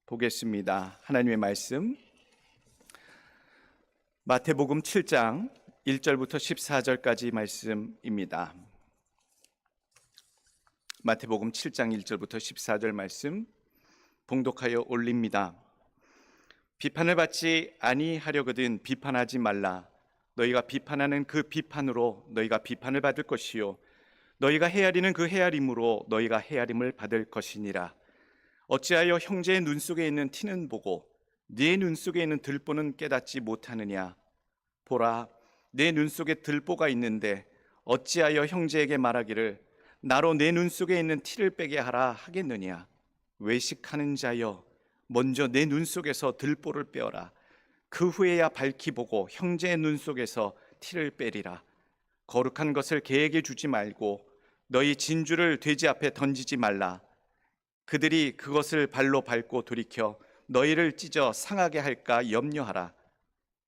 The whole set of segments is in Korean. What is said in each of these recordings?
보겠습니다. 하나님의 말씀 마태복음 7장 1절부터 14절까지 말씀입니다. 마태복음 7장 1절부터 14절 말씀 봉독하여 올립니다. 비판을 받지 아니하려거든 비판하지 말라. 너희가 비판하는 그 비판으로 너희가 비판을 받을 것이요 너희가 헤아리는 그 헤아림으로 너희가 헤아림을 받을 것이니라. 어찌하여 형제의 눈 속에 있는 티는 보고 네 눈 속에 있는 들보는 깨닫지 못하느냐? 보라, 내 눈 속에 들보가 있는데 어찌하여 형제에게 말하기를 나로 내 눈 속에 있는 티를 빼게 하라 하겠느냐? 외식하는 자여, 먼저 내 눈 속에서 들보를 빼어라. 그 후에야 밝히 보고 형제의 눈 속에서 티를 빼리라. 거룩한 것을 개에게 주지 말고 너희 진주를 돼지 앞에 던지지 말라. 그들이 그것을 발로 밟고 돌이켜 너희를 찢어 상하게 할까 염려하라.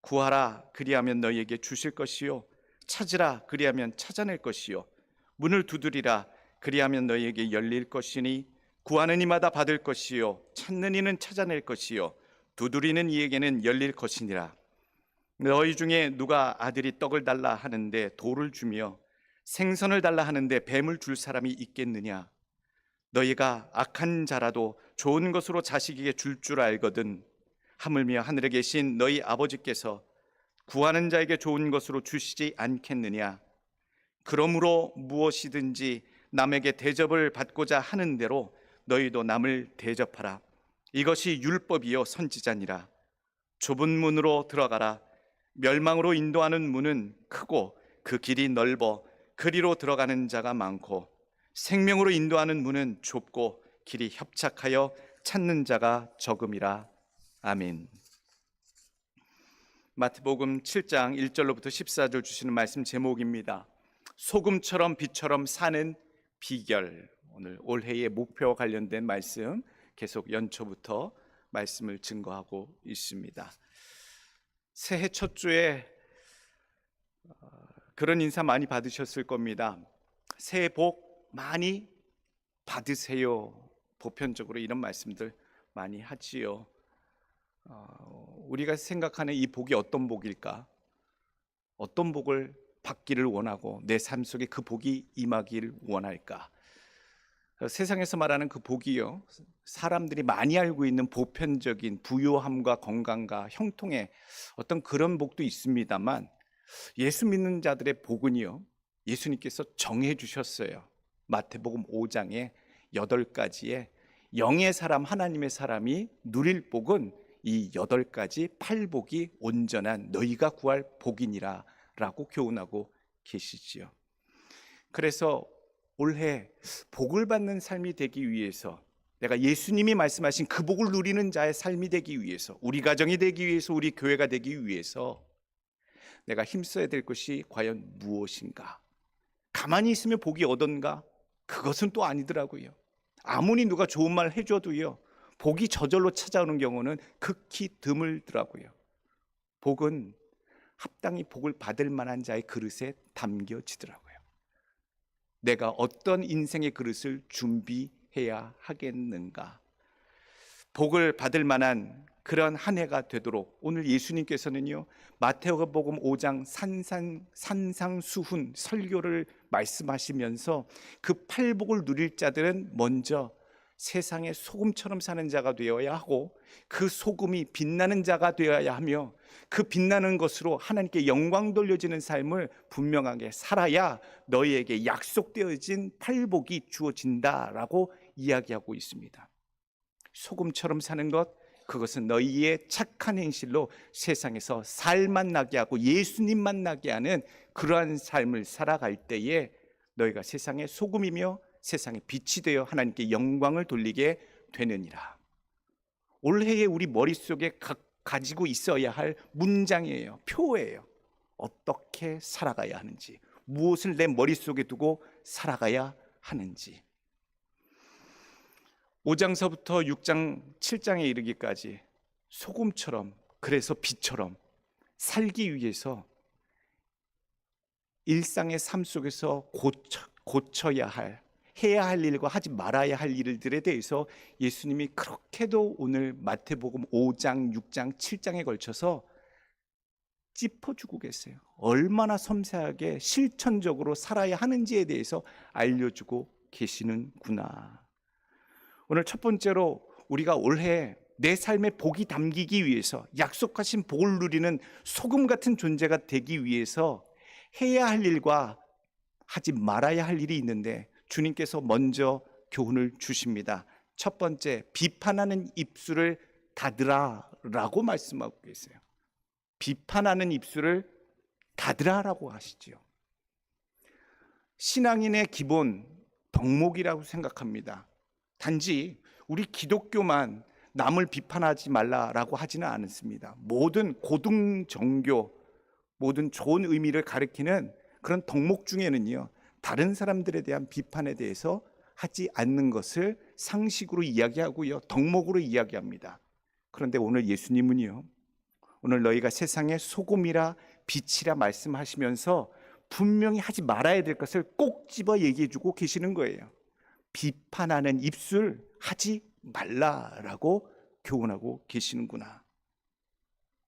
구하라, 그리하면 너희에게 주실 것이요 찾으라, 그리하면 찾아낼 것이요 문을 두드리라, 그리하면 너희에게 열릴 것이니 구하는 이마다 받을 것이요 찾는 이는 찾아낼 것이요 두드리는 이에게는 열릴 것이니라. 너희 중에 누가 아들이 떡을 달라 하는데 돌을 주며 생선을 달라 하는데 뱀을 줄 사람이 있겠느냐? 너희가 악한 자라도 좋은 것으로 자식에게 줄 줄 알거든 하물며 하늘에 계신 너희 아버지께서 구하는 자에게 좋은 것으로 주시지 않겠느냐? 그러므로 무엇이든지 남에게 대접을 받고자 하는 대로 너희도 남을 대접하라. 이것이 율법이요 선지자니라. 좁은 문으로 들어가라. 멸망으로 인도하는 문은 크고 그 길이 넓어 그리로 들어가는 자가 많고 생명으로 인도하는 문은 좁고 길이 협착하여 찾는 자가 적음이라. 아멘. 마태복음 7장 1절로부터 14절 주시는 말씀 제목입니다. 소금처럼 빛처럼 사는 비결. 오늘 올해의 목표와 관련된 말씀 계속 연초부터 말씀을 증거하고 있습니다. 새해 첫 주에 그런 인사 많이 받으셨을 겁니다. 새해 복 많이 받으세요. 보편적으로 이런 말씀들 많이 하지요. 우리가 생각하는 이 복이 어떤 복일까? 어떤 복을 받기를 원하고 내 삶 속에 그 복이 임하기를 원할까? 세상에서 말하는 그 복이요, 사람들이 많이 알고 있는 보편적인 부유함과 건강과 형통의 어떤 그런 복도 있습니다만, 예수 믿는 자들의 복은요, 예수님께서 정해 주셨어요. 마태복음 5장에 8가지의 영의 사람, 하나님의 사람이 누릴 복은 이 8가지 8복이 온전한 너희가 구할 복이니라 라고 교훈하고 계시지요. 그래서 올해 복을 받는 삶이 되기 위해서, 내가 예수님이 말씀하신 그 복을 누리는 자의 삶이 되기 위해서, 우리 가정이 되기 위해서, 우리 교회가 되기 위해서 내가 힘써야 될 것이 과연 무엇인가? 가만히 있으면 복이 오던가? 그것은 또 아니더라고요. 아무리 누가 좋은 말 해줘도요, 복이 저절로 찾아오는 경우는 극히 드물더라고요. 복은 합당히 복을 받을 만한 자의 그릇에 담겨지더라고요. 내가 어떤 인생의 그릇을 준비해야 하겠는가? 복을 받을 만한 그런 한 해가 되도록 오늘 예수님께서는요, 마태복음 5장 산상수훈 설교를 말씀하시면서 그 팔복을 누릴 자들은 먼저 세상의 소금처럼 사는 자가 되어야 하고, 그 소금이 빛나는 자가 되어야 하며, 그 빛나는 것으로 하나님께 영광 돌려지는 삶을 분명하게 살아야 너희에게 약속되어진 팔복이 주어진다라고 이야기하고 있습니다. 소금처럼 사는 것, 그것은 너희의 착한 행실로 세상에서 살만 나게 하고 예수님만 나게 하는 그러한 삶을 살아갈 때에 너희가 세상의 소금이며 세상의 빛이 되어 하나님께 영광을 돌리게 되느니라. 올해에 우리 머릿속에 가지고 있어야 할 문장이에요. 표예요. 어떻게 살아가야 하는지, 무엇을 내 머릿속에 두고 살아가야 하는지. 5장서부터 6장, 7장에 이르기까지 소금처럼, 그래서 빛처럼 살기 위해서 일상의 삶 속에서 고쳐야 할, 해야 할 일과 하지 말아야 할 일들에 대해서 예수님이 그렇게도 오늘 마태복음 5장, 6장, 7장에 걸쳐서 짚어주고 계세요. 얼마나 섬세하게 실천적으로 살아야 하는지에 대해서 알려주고 계시는구나. 오늘 첫 번째로 우리가 올해 내 삶에 복이 담기기 위해서, 약속하신 복을 누리는 소금 같은 존재가 되기 위해서 해야 할 일과 하지 말아야 할 일이 있는데 주님께서 먼저 교훈을 주십니다. 첫 번째, 비판하는 입술을 닫으라 라고 말씀하고 계세요. 비판하는 입술을 닫으라라고 하시지요. 신앙인의 기본 덕목이라고 생각합니다. 단지 우리 기독교만 남을 비판하지 말라라고 하지는 않습니다. 모든 고등 정교, 모든 좋은 의미를 가리키는 그런 덕목 중에는요, 다른 사람들에 대한 비판에 대해서 하지 않는 것을 상식으로 이야기하고요, 덕목으로 이야기합니다. 그런데 오늘 예수님은요, 오늘 너희가 세상의 소금이라 빛이라 말씀하시면서 분명히 하지 말아야 될 것을 꼭 집어 얘기해 주고 계시는 거예요. 비판하는 입술 하지 말라라고 교훈하고 계시는구나.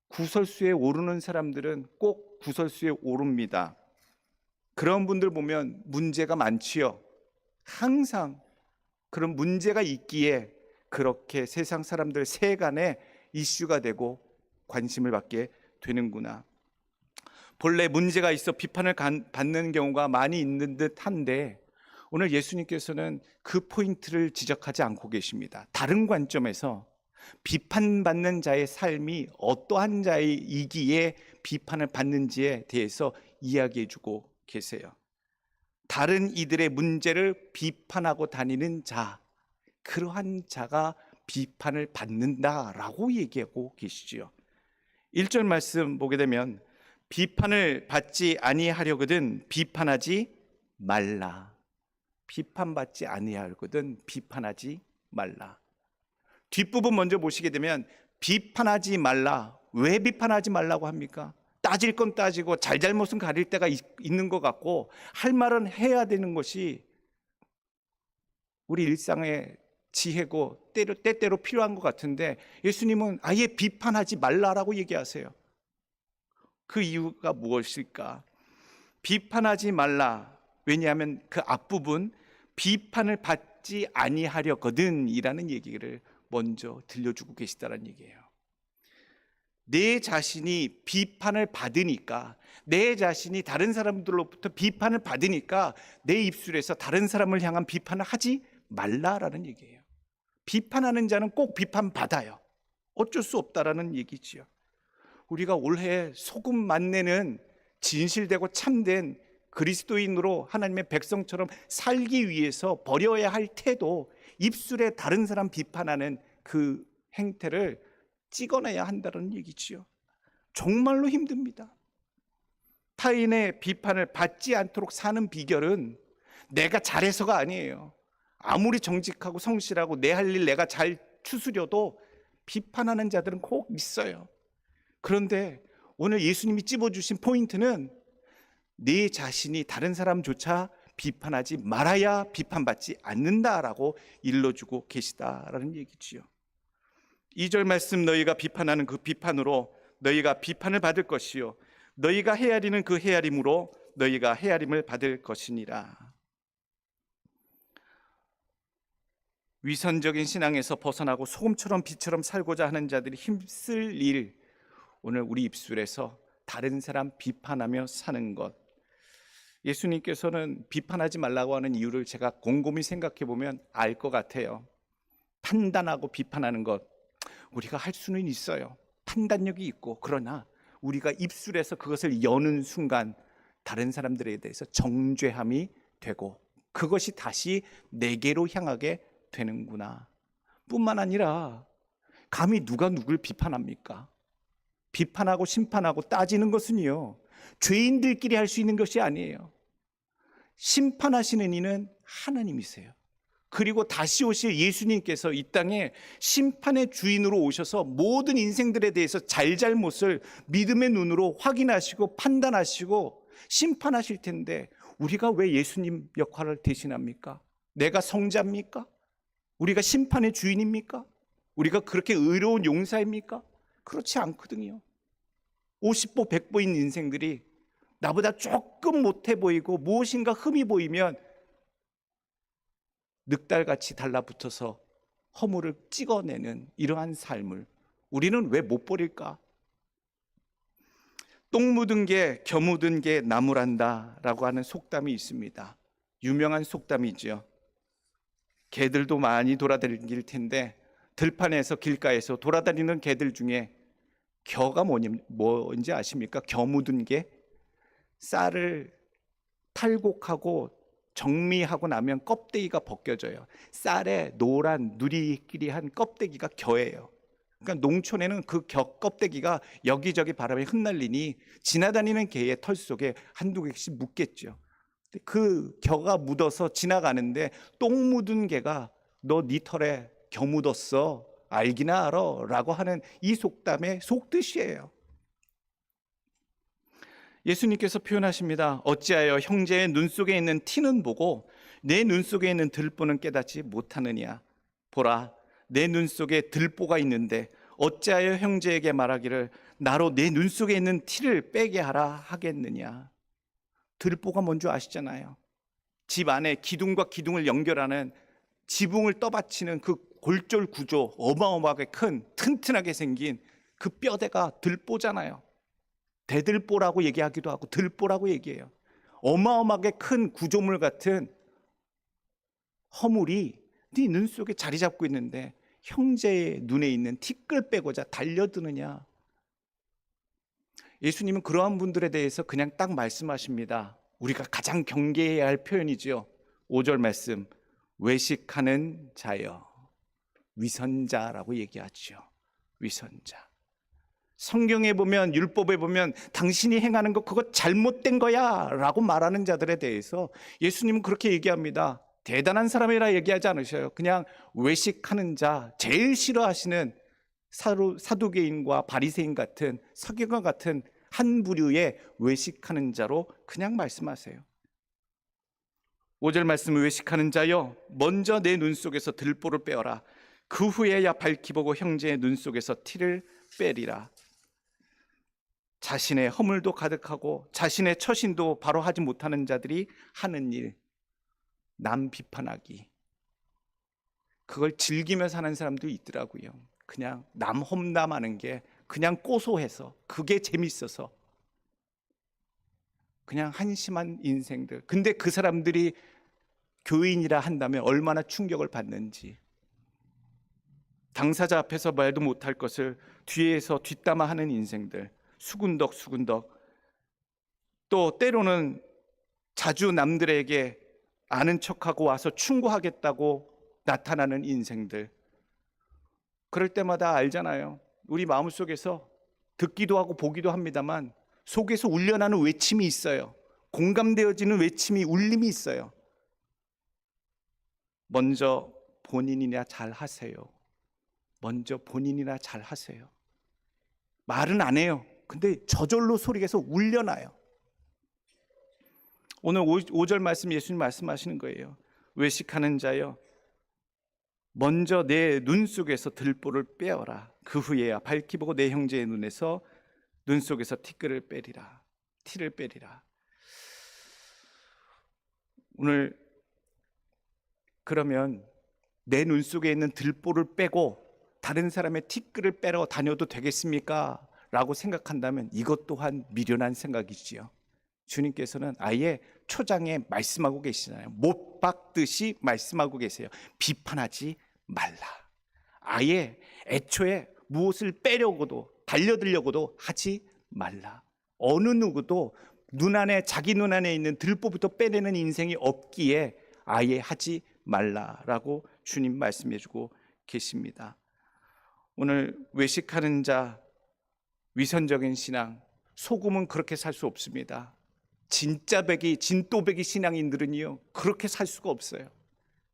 구설수에 오르는 사람들은 꼭 구설수에 오릅니다. 그런 분들 보면 문제가 많지요. 항상 그런 문제가 있기에 그렇게 세상 사람들 세간에 이슈가 되고 관심을 받게 되는구나. 본래 문제가 있어 비판을 받는 경우가 많이 있는 듯한데 오늘 예수님께서는 그 포인트를 지적하지 않고 계십니다. 다른 관점에서 비판받는 자의 삶이 어떠한 자이기에 비판을 받는지에 대해서 이야기해주고 계세요. 다른 이들의 문제를 비판하고 다니는 자, 그러한 자가 비판을 받는다라고 얘기하고 계시지요. 1절 말씀 보게 되면 비판을 받지 아니하려거든 비판하지 말라. 비판받지 아니하려거든 비판하지 말라. 뒷부분 먼저 보시게 되면 비판하지 말라. 왜 비판하지 말라고 합니까? 따질 건 따지고 잘잘못은 가릴 때가 있는 것 같고 할 말은 해야 되는 것이 우리 일상의 지혜고 때때로 필요한 것 같은데 예수님은 아예 비판하지 말라라고 얘기하세요. 그 이유가 무엇일까? 비판하지 말라. 왜냐하면 그 앞부분 비판을 받지 아니하려거든 이라는 얘기를 먼저 들려주고 계시다는 얘기예요. 내 자신이 비판을 받으니까, 내 자신이 다른 사람들로부터 비판을 받으니까 내 입술에서 다른 사람을 향한 비판을 하지 말라라는 얘기예요. 비판하는 자는 꼭 비판받아요. 어쩔 수 없다라는 얘기지요. 우리가 올해 소금 맛내는 진실되고 참된 그리스도인으로 하나님의 백성처럼 살기 위해서 버려야 할 태도, 입술에 다른 사람 비판하는 그 행태를 찍어내야 한다는 얘기지요. 정말로 힘듭니다. 타인의 비판을 받지 않도록 사는 비결은 내가 잘해서가 아니에요. 아무리 정직하고 성실하고 내 할 일 내가 잘 추스려도 비판하는 자들은 꼭 있어요. 그런데 오늘 예수님이 찝어주신 포인트는 내 자신이 다른 사람조차 비판하지 말아야 비판받지 않는다라고 일러주고 계시다라는 얘기지요. 2절 말씀, 너희가 비판하는 그 비판으로 너희가 비판을 받을 것이요 너희가 헤아리는 그 헤아림으로 너희가 헤아림을 받을 것이니라. 위선적인 신앙에서 벗어나고 소금처럼 빛처럼 살고자 하는 자들이 힘쓸 일, 오늘 우리 입술에서 다른 사람 비판하며 사는 것. 예수님께서는 비판하지 말라고 하는 이유를 제가 곰곰이 생각해 보면 알 것 같아요. 판단하고 비판하는 것, 우리가 할 수는 있어요. 판단력이 있고, 그러나 우리가 입술에서 그것을 여는 순간 다른 사람들에 대해서 정죄함이 되고 그것이 다시 내게로 향하게 되는구나. 뿐만 아니라 감히 누가 누굴 비판합니까? 비판하고 심판하고 따지는 것은요, 죄인들끼리 할 수 있는 것이 아니에요. 심판하시는 이는 하나님이세요. 그리고 다시 오실 예수님께서 이 땅에 심판의 주인으로 오셔서 모든 인생들에 대해서 잘잘못을 믿음의 눈으로 확인하시고 판단하시고 심판하실 텐데 우리가 왜 예수님 역할을 대신합니까? 내가 성자입니까? 우리가 심판의 주인입니까? 우리가 그렇게 의로운 용사입니까? 그렇지 않거든요. 50보 100보인 인생들이 나보다 조금 못해 보이고 무엇인가 흠이 보이면 늑달같이 달라붙어서 허물을 찍어내는 이러한 삶을 우리는 왜 못 버릴까? 똥 묻은 게 겨 묻은 게 나무란다 라고 하는 속담이 있습니다. 유명한 속담이죠. 개들도 많이 돌아다닐 텐데 들판에서 길가에서 돌아다니는 개들 중에 겨가 뭔지 아십니까? 겨 묻은 게 쌀을 탈곡하고 정리하고 나면 껍데기가 벗겨져요. 쌀에 노란 누리끼리한 껍데기가 겨예요. 그러니까 농촌에는 그 겨 껍데기가 여기저기 바람에 흩날리니 지나다니는 개의 털 속에 한두 개씩 묻겠죠. 그 겨가 묻어서 지나가는데 똥 묻은 개가 너 네 털에 겨 묻었어 알기나 알아 라고 하는 이 속담의 속뜻이에요. 예수님께서 표현하십니다. 어찌하여 형제의 눈 속에 있는 티는 보고 내 눈 속에 있는 들보는 깨닫지 못하느냐. 보라, 내 눈 속에 들보가 있는데 어찌하여 형제에게 말하기를 나로 내 눈 속에 있는 티를 빼게 하라 하겠느냐. 들보가 뭔지 아시잖아요. 집 안에 기둥과 기둥을 연결하는 지붕을 떠받치는 그 골절 구조, 어마어마하게 큰 튼튼하게 생긴 그 뼈대가 들보잖아요. 대들보라고 얘기하기도 하고 들보라고 얘기해요. 어마어마하게 큰 구조물 같은 허물이 네 눈 속에 자리 잡고 있는데 형제의 눈에 있는 티끌 빼고자 달려드느냐. 예수님은 그러한 분들에 대해서 그냥 딱 말씀하십니다. 우리가 가장 경계해야 할 표현이죠. 5절 말씀, 외식하는 자여. 위선자라고 얘기하죠. 위선자. 성경에 보면, 율법에 보면 당신이 행하는 거 그거 잘못된 거야 라고 말하는 자들에 대해서 예수님은 그렇게 얘기합니다. 대단한 사람이라 얘기하지 않으셔요. 그냥 외식하는 자, 제일 싫어하시는 사두개인과 바리새인 같은 서기관 같은 한 부류의 외식하는 자로 그냥 말씀하세요. 5절 말씀, 외식하는 자여 먼저 내 눈 속에서 들보를 빼어라. 그 후에야 밝히 보고 형제의 눈 속에서 티를 빼리라. 자신의 허물도 가득하고 자신의 처신도 바로 하지 못하는 자들이 하는 일, 남 비판하기, 그걸 즐기며 사는 사람도 있더라고요. 그냥 남 험담하는 게 그냥 고소해서, 그게 재밌어서 그냥 한심한 인생들. 근데 그 사람들이 교인이라 한다면 얼마나 충격을 받는지. 당사자 앞에서 말도 못할 것을 뒤에서 뒷담화하는 인생들, 수군덕. 또 때로는 자주 남들에게 아는 척하고 와서 충고하겠다고 나타나는 인생들. 그럴 때마다 알잖아요. 우리 마음속에서 듣기도 하고 보기도 합니다만 속에서 울려나는 외침이 있어요. 공감되어지는 외침이, 울림이 있어요. 먼저 본인이나 잘 하세요. 먼저 본인이나 잘 하세요. 말은 안 해요. 근데 저절로 소리에서 울려나요. 오늘 5절 말씀 예수님 말씀하시는 거예요. 외식하는 자여 먼저 내 눈 속에서 들보를 빼어라. 그 후에야 밝히 보고 내 형제의 눈에서 눈 속에서 티끌을 빼리라. 티를 빼리라. 오늘 그러면 내 눈 속에 있는 들보를 빼고 다른 사람의 티끌을 빼러 다녀도 되겠습니까? 라고 생각한다면 이것 또한 미련한 생각이지요. 주님께서는 아예 초장에 말씀하고 계시잖아요. 못 박듯이 말씀하고 계세요. 비판하지 말라. 아예 애초에 무엇을 빼려고도 달려들려고도 하지 말라. 어느 누구도 자기 눈 안에 있는 들보부터 빼내는 인생이 없기에 아예 하지 말라라고 주님 말씀해주고 계십니다. 오늘 외식하는 자, 위선적인 신앙, 속음은 그렇게 살 수 없습니다. 진또배기 신앙인들은요 그렇게 살 수가 없어요.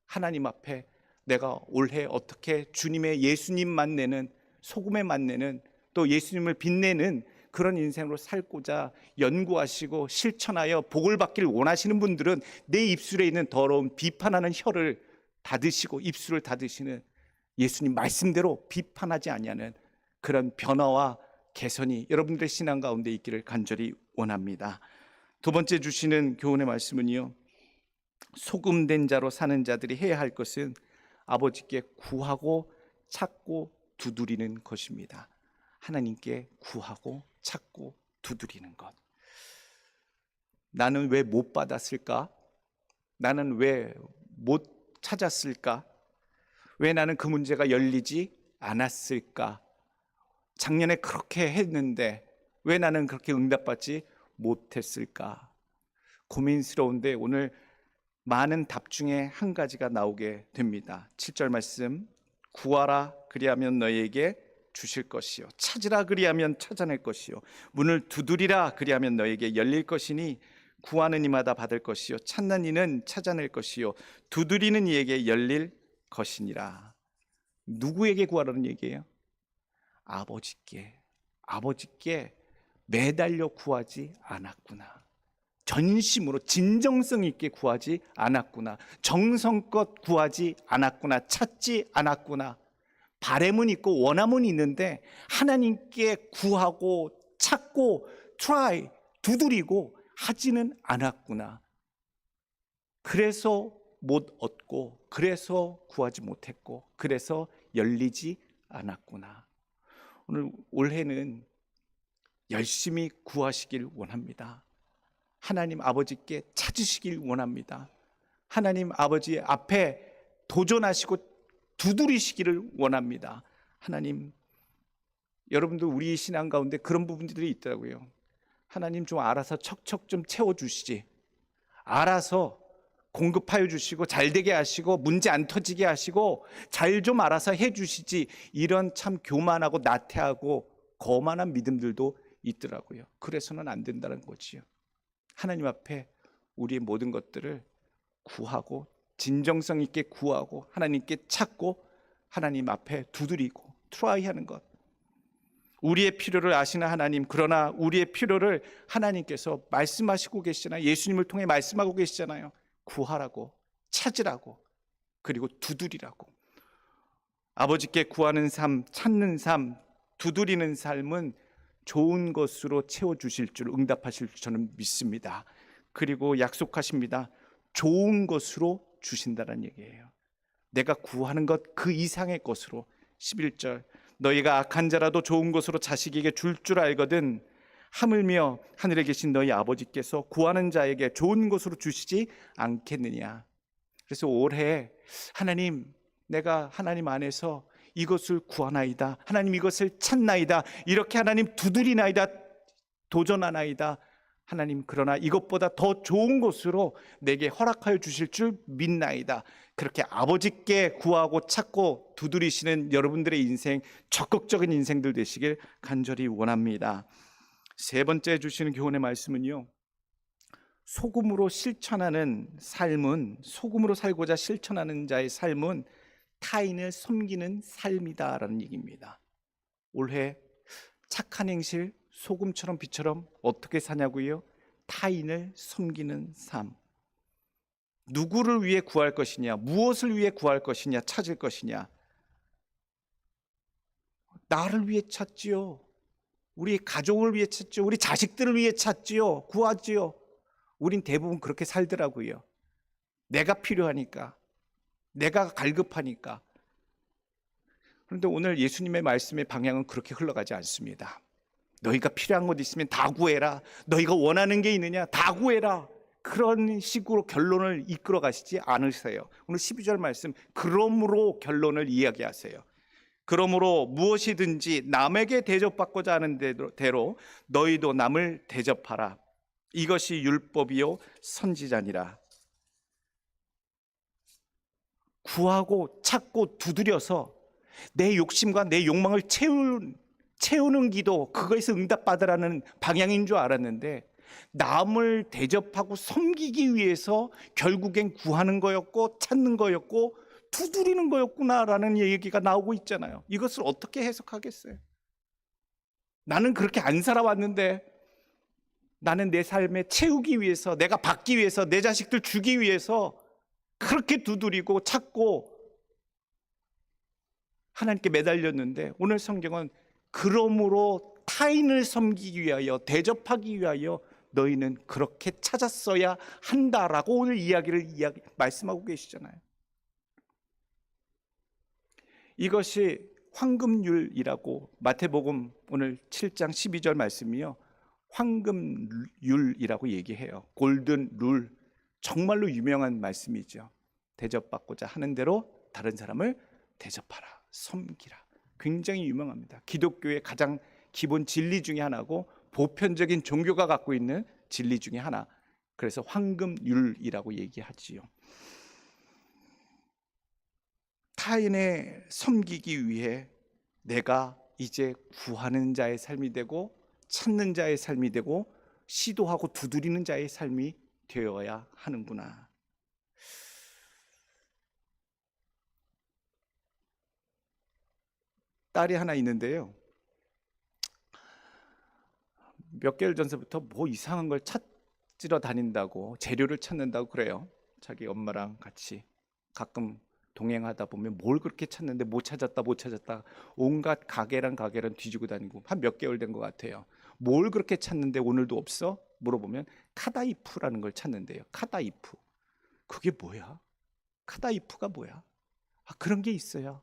하나님 앞에 내가 올해 어떻게 주님의 예수님만 내는, 소금에 만내는, 또 예수님을 빛내는 그런 인생으로 살고자 연구하시고 실천하여 복을 받기를 원하시는 분들은 내 입술에 있는 더러운 비판하는 혀를 닫으시고 입술을 닫으시는, 예수님 말씀대로 비판하지 아니하는 그런 변화와 개선이 여러분들의 신앙 가운데 있기를 간절히 원합니다. 두 번째 주시는 교훈의 말씀은요, 소금된 자로 사는 자들이 해야 할 것은 아버지께 구하고 찾고 두드리는 것입니다. 하나님께 구하고 찾고 두드리는 것. 나는 왜 못 받았을까? 나는 왜 못 찾았을까? 왜 나는 그 문제가 열리지 않았을까? 작년에 그렇게 했는데 왜 나는 그렇게 응답받지 못했을까? 고민스러운데 오늘 많은 답 중에 한 가지가 나오게 됩니다. 7절 말씀, 구하라 그리하면 너희에게 주실 것이요, 찾으라 그리하면 찾아낼 것이요, 문을 두드리라 그리하면 너희에게 열릴 것이니 구하는 이마다 받을 것이요, 찾는 이는 찾아낼 것이요, 두드리는 이에게 열릴 것이니라. 누구에게 구하라는 얘기예요? 아버지께 매달려 구하지 않았구나. 전심으로 진정성 있게 구하지 않았구나. 정성껏 구하지 않았구나. 찾지 않았구나. 바램은 있고 원함은 있는데 하나님께 구하고 찾고 try, 두드리고 하지는 않았구나. 그래서 못 얻고, 그래서 구하지 못했고, 그래서 열리지 않았구나. 오늘 올해는 열심히 구하시길 원합니다. 하나님 아버지께 찾으시길 원합니다. 하나님 아버지 앞에 도전하시고 두드리시기를 원합니다. 하나님, 여러분들 우리 신앙 가운데 그런 부분들이 있더라고요. 하나님 좀 알아서 척척 좀 채워주시지, 알아서 공급하여 주시고 잘 되게 하시고 문제 안 터지게 하시고 잘 좀 알아서 해주시지, 이런 참 교만하고 나태하고 거만한 믿음들도 있더라고요. 그래서는 안 된다는 거지요. 하나님 앞에 우리의 모든 것들을 구하고 진정성 있게 구하고 하나님께 찾고 하나님 앞에 두드리고 트라이하는 것. 우리의 필요를 아시는 하나님, 그러나 우리의 필요를 하나님께서 말씀하시고 계시잖아요. 예수님을 통해 말씀하고 계시잖아요. 구하라고, 찾으라고, 그리고 두드리라고. 아버지께 구하는 삶, 찾는 삶, 두드리는 삶은 좋은 것으로 채워주실 줄, 응답하실 줄 저는 믿습니다. 그리고 약속하십니다. 좋은 것으로 주신다는 얘기예요. 내가 구하는 것 그 이상의 것으로. 11절, 너희가 악한 자라도 좋은 것으로 자식에게 줄 줄 알거든 하물며 하늘에 계신 너희 아버지께서 구하는 자에게 좋은 것으로 주시지 않겠느냐. 그래서 올해 하나님, 내가 하나님 안에서 이것을 구하나이다, 하나님 이것을 찾나이다, 이렇게 하나님 두드리나이다, 도전하나이다. 하나님, 그러나 이것보다 더 좋은 것으로 내게 허락하여 주실 줄 믿나이다. 그렇게 아버지께 구하고 찾고 두드리시는 여러분들의 인생, 적극적인 인생들 되시길 간절히 원합니다. 세 번째 주시는 교훈의 말씀은요, 소금으로 실천하는 삶은, 소금으로 살고자 실천하는 자의 삶은 타인을 섬기는 삶이다라는 얘기입니다. 올해 착한 행실, 소금처럼 빛처럼 어떻게 사냐고요? 타인을 섬기는 삶. 누구를 위해 구할 것이냐, 무엇을 위해 구할 것이냐, 찾을 것이냐. 나를 위해 찾지요. 우리 가족을 위해 찾지요. 우리 자식들을 위해 찾지요. 구하지요. 우린 대부분 그렇게 살더라고요. 내가 필요하니까, 내가 갈급하니까. 그런데 오늘 예수님의 말씀의 방향은 그렇게 흘러가지 않습니다. 너희가 필요한 것 있으면 다 구해라. 너희가 원하는 게 있느냐, 다 구해라. 그런 식으로 결론을 이끌어 가시지 않으세요. 오늘 12절 말씀, 그러므로 결론을 이야기하세요. 그러므로 무엇이든지 남에게 대접받고자 하는 대로 너희도 남을 대접하라. 이것이 율법이요 선지자니라. 구하고 찾고 두드려서 내 욕심과 내 욕망을 채우는 기도, 그거에서 응답받으라는 방향인 줄 알았는데 남을 대접하고 섬기기 위해서 결국엔 구하는 거였고 찾는 거였고 두드리는 거였구나라는 얘기가 나오고 있잖아요. 이것을 어떻게 해석하겠어요? 나는 그렇게 안 살아왔는데, 나는 내 삶에 채우기 위해서, 내가 받기 위해서, 내 자식들 주기 위해서 그렇게 두드리고 찾고 하나님께 매달렸는데, 오늘 성경은 그러므로 타인을 섬기기 위하여, 대접하기 위하여 너희는 그렇게 찾았어야 한다라고 오늘 말씀하고 계시잖아요. 이것이 황금률이라고, 마태복음 오늘 7장 12절 말씀이요, 황금률이라고 얘기해요. 골든 룰, 정말로 유명한 말씀이죠. 대접받고자 하는 대로 다른 사람을 대접하라, 섬기라. 굉장히 유명합니다. 기독교의 가장 기본 진리 중에 하나고 보편적인 종교가 갖고 있는 진리 중에 하나. 그래서 황금률이라고 얘기하지요. 타인을 섬기기 위해 내가 이제 구하는 자의 삶이 되고, 찾는 자의 삶이 되고, 시도하고 두드리는 자의 삶이 되어야 하는구나. 딸이 하나 있는데요, 몇 개월 전서부터 뭐 이상한 걸 찾으러 다닌다고, 재료를 찾는다고 그래요. 자기 엄마랑 같이 가끔 동행하다 보면 뭘 그렇게 찾는데 못 찾았다 온갖 가게랑 뒤지고 다니고, 한 몇 개월 된 것 같아요. 뭘 그렇게 찾는데 오늘도 없어? 물어보면 카다이프라는 걸 찾는데요. 카다이프. 그게 뭐야? 카다이프가 뭐야? 그런 게 있어요.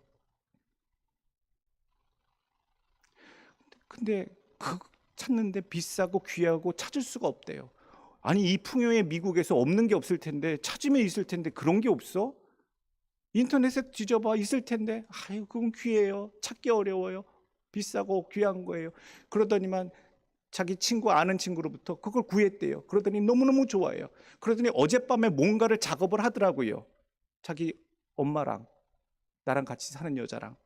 근데 그 찾는데 비싸고 귀하고 찾을 수가 없대요. 아니, 이 풍요의 미국에서 없는 게 없을 텐데, 찾으면 있을 텐데 그런 게 없어? 인터넷에 뒤져봐, 있을 텐데. 아유, 그건 귀해요. 찾기 어려워요. 비싸고 귀한 거예요. 그러더니만 자기 친구, 아는 친구로부터 그걸 구했대요. 그러더니 너무너무 좋아해요. 그러더니 어젯밤에 뭔가를 작업을 하더라고요. 자기 엄마랑 나랑 같이 사는 여자랑.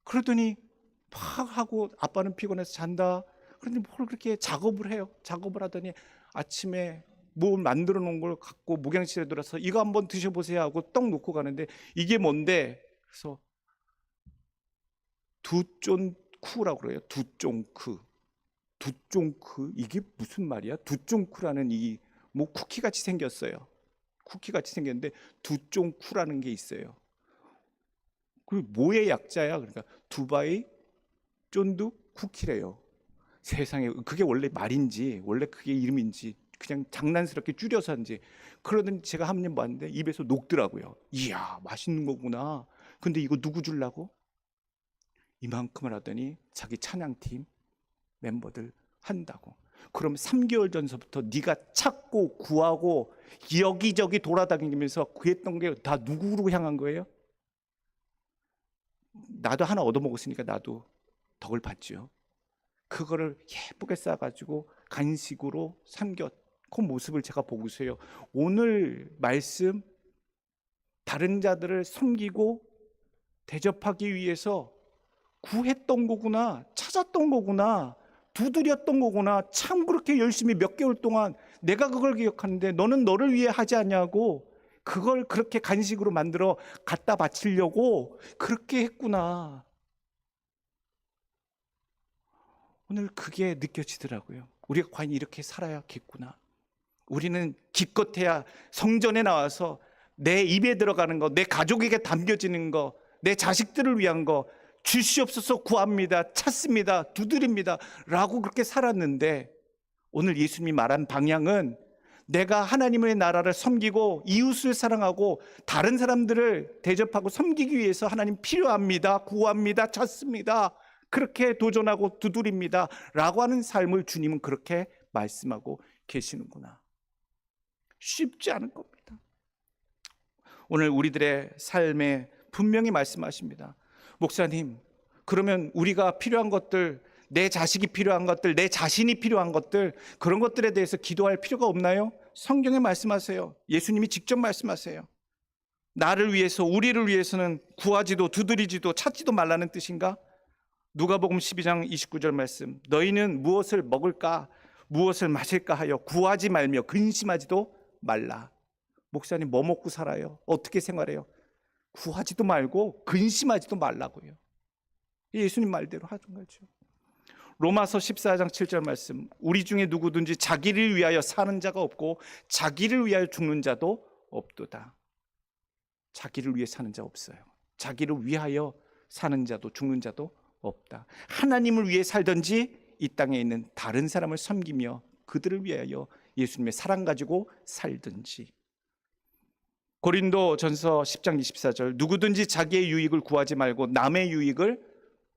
그러더니 막 하고, 아빠는 피곤해서 잔다. 그런데 뭘 그렇게 작업을 해요. 작업을 하더니 아침에 뭐 만들어 놓은 걸 갖고 목양실에 들어서 이거 한번 드셔보세요 하고 떡 놓고 가는데, 이게 뭔데? 그래서 두쫀쿠라고 그래요. 두쫑크. 이게 무슨 말이야? 두쫑쿠라는 이 뭐 쿠키 같이 생겼어요. 쿠키 같이 생겼는데 두쫑쿠라는 게 있어요. 그 뭐의 약자야? 그러니까 두바이 쫀두 쿠키래요. 세상에, 그게 원래 말인지, 원래 그게 이름인지 그냥 장난스럽게 줄여서인지. 그러더니 제가 한 번 봤는데 입에서 녹더라고요. 이야, 맛있는 거구나. 근데 이거 누구 주려고? 이만큼을 하더니 자기 찬양팀 멤버들 한다고. 그럼 3개월 전서부터 네가 찾고 구하고 여기저기 돌아다니면서 구했던 게 다 누구로 향한 거예요? 나도 하나 얻어먹었으니까 나도 덕을 봤죠. 그거를 예쁘게 싸가지고 간식으로 삼겼 그 모습을 제가 보고서요, 오늘 말씀, 다른 자들을 섬기고 대접하기 위해서 구했던 거구나, 찾았던 거구나, 두드렸던 거구나. 참 그렇게 열심히 몇 개월 동안 내가 그걸 기억하는데 너는 너를 위해 하지 않냐고, 그걸 그렇게 간식으로 만들어 갖다 바치려고 그렇게 했구나. 오늘 그게 느껴지더라고요. 우리가 과연 이렇게 살아야겠구나. 우리는 기껏해야 성전에 나와서 내 입에 들어가는 거, 내 가족에게 담겨지는 거, 내 자식들을 위한 거, 주시옵소서, 구합니다, 찾습니다, 두드립니다 라고 그렇게 살았는데, 오늘 예수님이 말한 방향은 내가 하나님의 나라를 섬기고 이웃을 사랑하고 다른 사람들을 대접하고 섬기기 위해서 하나님 필요합니다, 구합니다, 찾습니다, 그렇게 도전하고 두드립니다 라고 하는 삶을 주님은 그렇게 말씀하고 계시는구나. 쉽지 않은 겁니다. 오늘 우리들의 삶에 분명히 말씀하십니다. 목사님, 그러면 우리가 필요한 것들, 내 자식이 필요한 것들, 내 자신이 필요한 것들, 그런 것들에 대해서 기도할 필요가 없나요? 성경에 말씀하세요. 예수님이 직접 말씀하세요. 나를 위해서, 우리를 위해서는 구하지도 두드리지도 찾지도 말라는 뜻인가? 누가복음 12장 29절 말씀, 너희는 무엇을 먹을까 무엇을 마실까 하여 구하지 말며 근심하지도 말라. 목사님, 뭐 먹고 살아요? 어떻게 생활해요? 구하지도 말고 근심하지도 말라고요. 예수님 말대로 하는 거죠. 로마서 14장 7절 말씀, 우리 중에 누구든지 자기를 위하여 사는 자가 없고 자기를 위하여 죽는 자도 없도다. 자기를 위해 사는 자 없어요. 자기를 위하여 사는 자도 죽는 자도 없다. 하나님을 위해 살든지 이 땅에 있는 다른 사람을 섬기며 그들을 위하여 예수님의 사랑 가지고 살든지. 고린도전서 10장 24절, 누구든지 자기의 유익을 구하지 말고 남의 유익을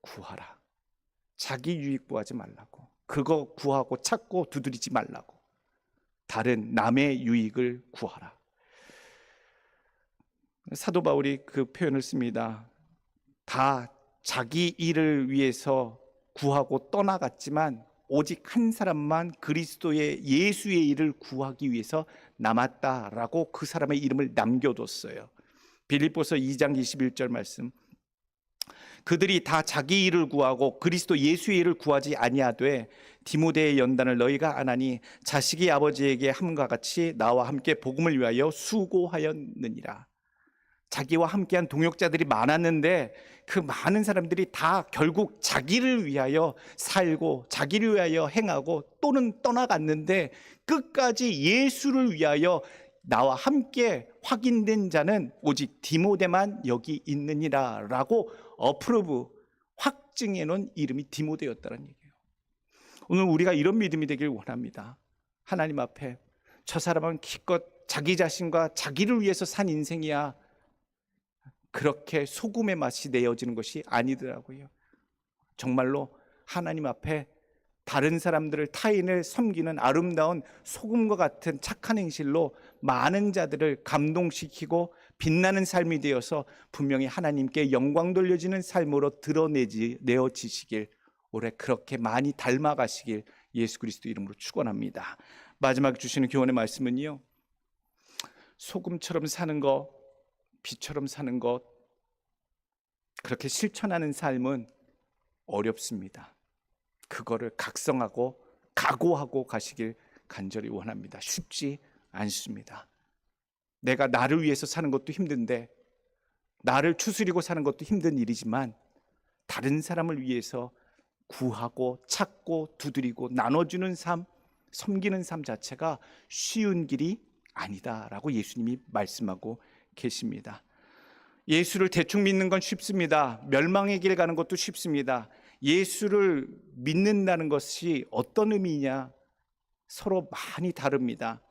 구하라. 자기 유익 구하지 말라고. 그거 구하고 찾고 두드리지 말라고. 다른 남의 유익을 구하라. 사도 바울이 그 표현을 씁니다. 다 자기 일을 위해서 구하고 떠나갔지만 오직 한 사람만 그리스도의 예수의 일을 구하기 위해서 남았다라고 그 사람의 이름을 남겨뒀어요. 빌립보서 2장 21절 말씀, 그들이 다 자기 일을 구하고 그리스도 예수의 일을 구하지 아니하되 디모데의 연단을 너희가 안 하니 자식이 아버지에게 함과 같이 나와 함께 복음을 위하여 수고하였느니라. 자기와 함께한 동역자들이 많았는데 그 많은 사람들이 다 결국 자기를 위하여 살고 자기를 위하여 행하고 또는 떠나갔는데 끝까지 예수를 위하여 나와 함께 확인된 자는 오직 디모데만 여기 있느니라 라고 어프로브, 확증해 놓은 이름이 디모데였다는 얘기예요. 오늘 우리가 이런 믿음이 되길 원합니다. 하나님 앞에 저 사람은 기껏 자기 자신과 자기를 위해서 산 인생이야, 그렇게 소금의 맛이 내어지는 것이 아니더라고요. 정말로 하나님 앞에 다른 사람들을, 타인을 섬기는 아름다운 소금과 같은 착한 행실로 많은 자들을 감동시키고 빛나는 삶이 되어서 분명히 하나님께 영광 돌려지는 삶으로 내어지시길, 올해 그렇게 많이 닮아가시길 예수 그리스도 이름으로 축원합니다. 마지막 주시는 교훈의 말씀은요, 소금처럼 사는 것, 비처럼 사는 것, 그렇게 실천하는 삶은 어렵습니다. 그거를 각성하고 각오하고 가시길 간절히 원합니다. 쉽지 않습니다. 내가 나를 위해서 사는 것도 힘든데, 나를 추스리고 사는 것도 힘든 일이지만 다른 사람을 위해서 구하고 찾고 두드리고 나눠주는 삶, 섬기는 삶 자체가 쉬운 길이 아니다라고 예수님이 말씀하고 계십니다. 예수를 대충 믿는 건 쉽습니다. 멸망의 길 가는 것도 쉽습니다. 예수를 믿는다는 것이 어떤 의미냐? 서로 많이 다릅니다.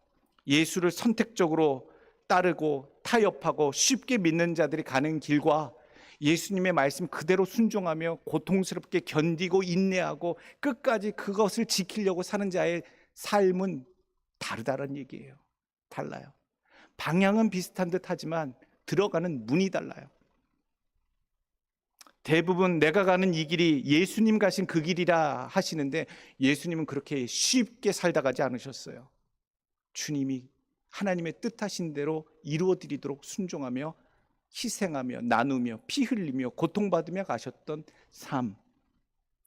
예수를 선택적으로 따르고 타협하고 쉽게 믿는 자들이 가는 길과 예수님의 말씀 그대로 순종하며 고통스럽게 견디고 인내하고 끝까지 그것을 지키려고 사는 자의 삶은 다르다는 얘기예요. 달라요. 방향은 비슷한 듯 하지만 들어가는 문이 달라요. 대부분 내가 가는 이 길이 예수님 가신 그 길이라 하시는데 예수님은 그렇게 쉽게 살다 가지 않으셨어요. 주님이 하나님의 뜻하신 대로 이루어드리도록 순종하며 희생하며 나누며 피 흘리며 고통받으며 가셨던 삶.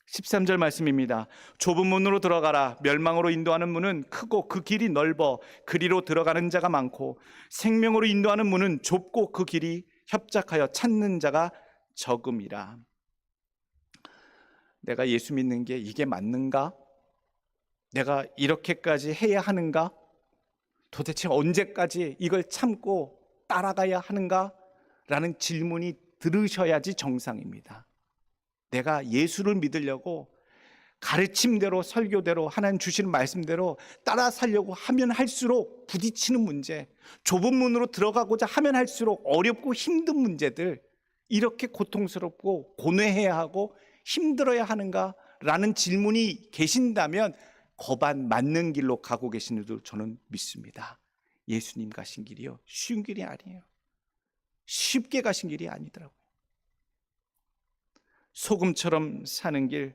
13절 말씀입니다. 좁은 문으로 들어가라. 멸망으로 인도하는 문은 크고 그 길이 넓어 그리로 들어가는 자가 많고 생명으로 인도하는 문은 좁고 그 길이 협착하여 찾는 자가 적음이라. 내가 예수 믿는 게 이게 맞는가? 내가 이렇게까지 해야 하는가? 도대체 언제까지 이걸 참고 따라가야 하는가? 라는 질문이 들으셔야지 정상입니다. 내가 예수를 믿으려고 가르침대로 설교대로 하나님 주시는 말씀대로 따라 살려고 하면 할수록 부딪히는 문제, 좁은 문으로 들어가고자 하면 할수록 어렵고 힘든 문제들, 이렇게 고통스럽고 고뇌해야 하고 힘들어야 하는가라는 질문이 계신다면 거반 맞는 길로 가고 계시는 줄 저는 믿습니다. 예수님 가신 길이요, 쉬운 길이 아니에요. 쉽게 가신 길이 아니더라고요. 소금처럼 사는 길,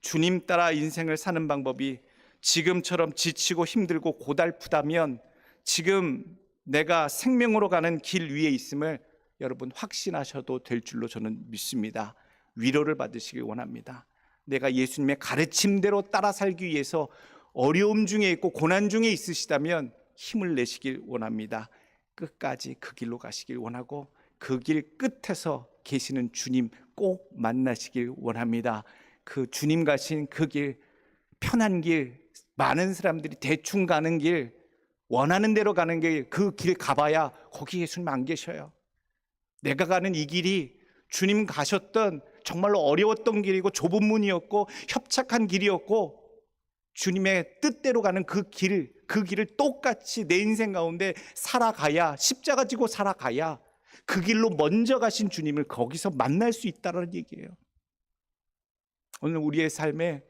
주님 따라 인생을 사는 방법이 지금처럼 지치고 힘들고 고달프다면 지금 내가 생명으로 가는 길 위에 있음을 여러분 확신하셔도 될 줄로 저는 믿습니다. 위로를 받으시길 원합니다. 내가 예수님의 가르침대로 따라 살기 위해서 어려움 중에 있고 고난 중에 있으시다면 힘을 내시길 원합니다. 끝까지 그 길로 가시길 원하고 그 길 끝에서 계시는 주님 꼭 만나시길 원합니다. 그 주님 가신 그 길, 편한 길, 많은 사람들이 대충 가는 길, 원하는 대로 가는 길, 그 길 가봐야 거기 예수님 안 계셔요. 내가 가는 이 길이 주님 가셨던 정말로 어려웠던 길이고 좁은 문이었고 협착한 길이었고 주님의 뜻대로 가는 그 길을 똑같이 내 인생 가운데 살아가야, 십자가 지고 살아가야 그 길로 먼저 가신 주님을 거기서 만날 수 있다는 얘기예요. 오늘 우리의 삶에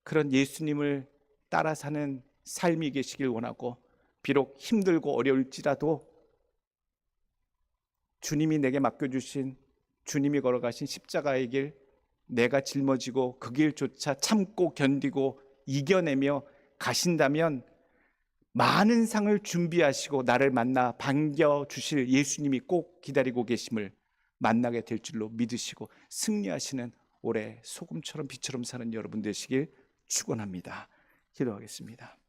그런 예수님을 따라 사는 삶이 계시길 원하고, 비록 힘들고 어려울지라도 주님이 내게 맡겨주신, 주님이 걸어가신 십자가의 길, 내가 짊어지고 그 길조차 참고 견디고 이겨내며 가신다면 많은 상을 준비하시고 나를 만나 반겨주실 예수님이 꼭 기다리고 계심을 만나게 될 줄로 믿으시고 승리하시는 올해 소금처럼 빛처럼 사는 여러분 되시길 축원합니다. 기도하겠습니다.